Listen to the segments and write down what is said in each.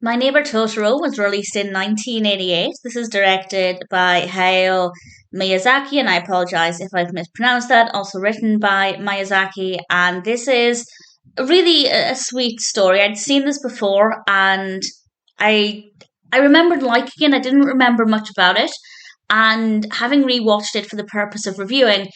My Neighbor Totoro was released in 1988. This is directed by Hayao Miyazaki, and I apologize if I've mispronounced that. Also written by Miyazaki, and this is really a sweet story. I'd seen this before, and I I remembered liking it. I didn't remember much about it, and having rewatched it for the purpose of reviewing,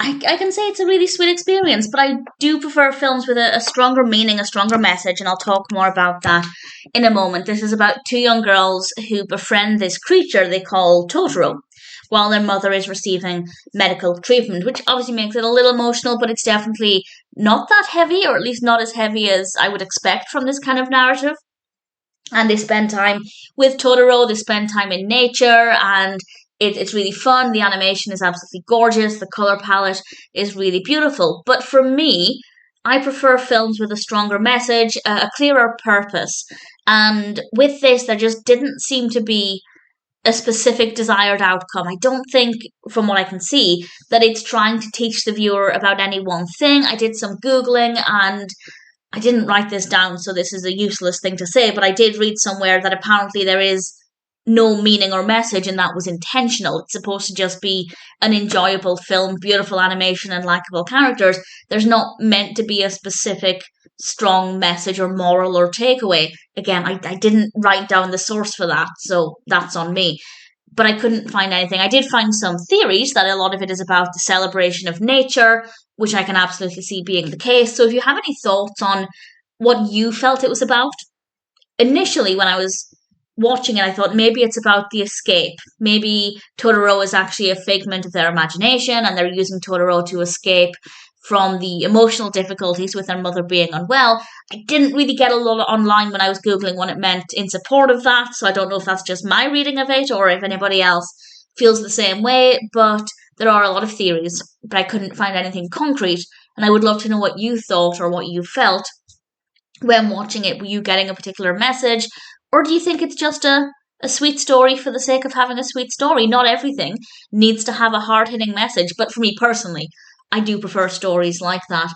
I can say it's a really sweet experience, but I do prefer films with a stronger meaning, a stronger message, and I'll talk more about that in a moment. This is about two young girls who befriend this creature they call Totoro while their mother is receiving medical treatment, which obviously makes it a little emotional, but it's definitely not that heavy, or at least not as heavy as I would expect from this kind of narrative. And they spend time with Totoro, they spend time in nature, and it's really fun. The animation is absolutely gorgeous, the colour palette is really beautiful. But for me, I prefer films with a stronger message, a clearer purpose. And with this, there just didn't seem to be a specific desired outcome. I don't think, from what I can see, that it's trying to teach the viewer about any one thing. I did some Googling and I didn't write this down, so this is a useless thing to say, but I did read somewhere that apparently there is no meaning or message, and that was intentional. It's supposed to just be an enjoyable film, beautiful animation, and likable characters. There's not meant to be a specific strong message or moral or takeaway. Again, I didn't write down the source for that, so that's on me. But I couldn't find anything. I did find some theories that a lot of it is about the celebration of nature, which I can absolutely see being the case. So if you have any thoughts on what you felt it was about, initially when I was watching it, I thought maybe it's about the escape. Maybe Totoro is actually a figment of their imagination and they're using Totoro to escape from the emotional difficulties with their mother being unwell. I didn't really get a lot online when I was Googling what it meant in support of that, so I don't know if that's just my reading of it or if anybody else feels the same way, but there are a lot of theories, but I couldn't find anything concrete, and I would love to know what you thought or what you felt when watching it. Were you getting a particular message, or do you think it's just a sweet story for the sake of having a sweet story? Not everything needs to have a hard-hitting message, but for me personally, I do prefer stories like that.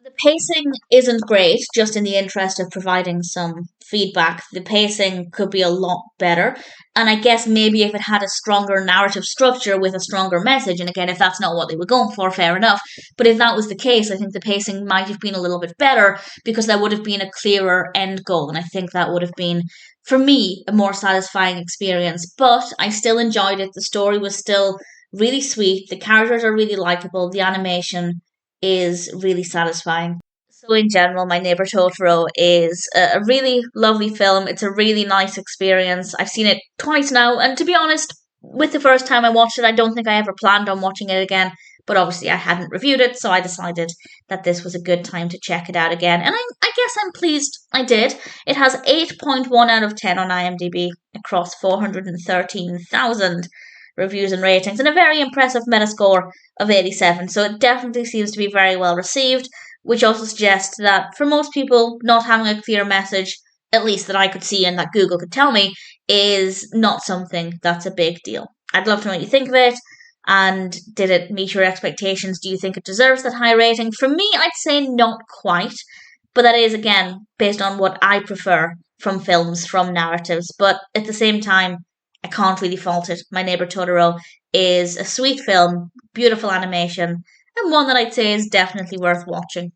The pacing isn't great, just in the interest of providing some feedback. The pacing could be a lot better. And I guess maybe if it had a stronger narrative structure with a stronger message, and again, if that's not what they were going for, fair enough. But if that was the case, I think the pacing might have been a little bit better because there would have been a clearer end goal. And I think that would have been, for me, a more satisfying experience. But I still enjoyed it. The story was still really sweet. The characters are really likable. The animation is really satisfying. So in general, My Neighbor Totoro is a really lovely film. It's a really nice experience. I've seen it twice now, and to be honest, with the first time I watched it, I don't think I ever planned on watching it again. But obviously, I hadn't reviewed it, so I decided that this was a good time to check it out again. And I guess I'm pleased I did. It has 8.1 out of 10 on IMDb across 413,000 reviews and ratings, and a very impressive Metascore of 87. So it definitely seems to be very well received, which also suggests that for most people, not having a clear message, at least that I could see and that Google could tell me, is not something that's a big deal. I'd love to know what you think of it, and did it meet your expectations? Do you think it deserves that high rating? For me, I'd say not quite, but that is, again, based on what I prefer from films, from narratives. But at the same time, I can't really fault it. My Neighbor Totoro is a sweet film, beautiful animation, and one that I'd say is definitely worth watching.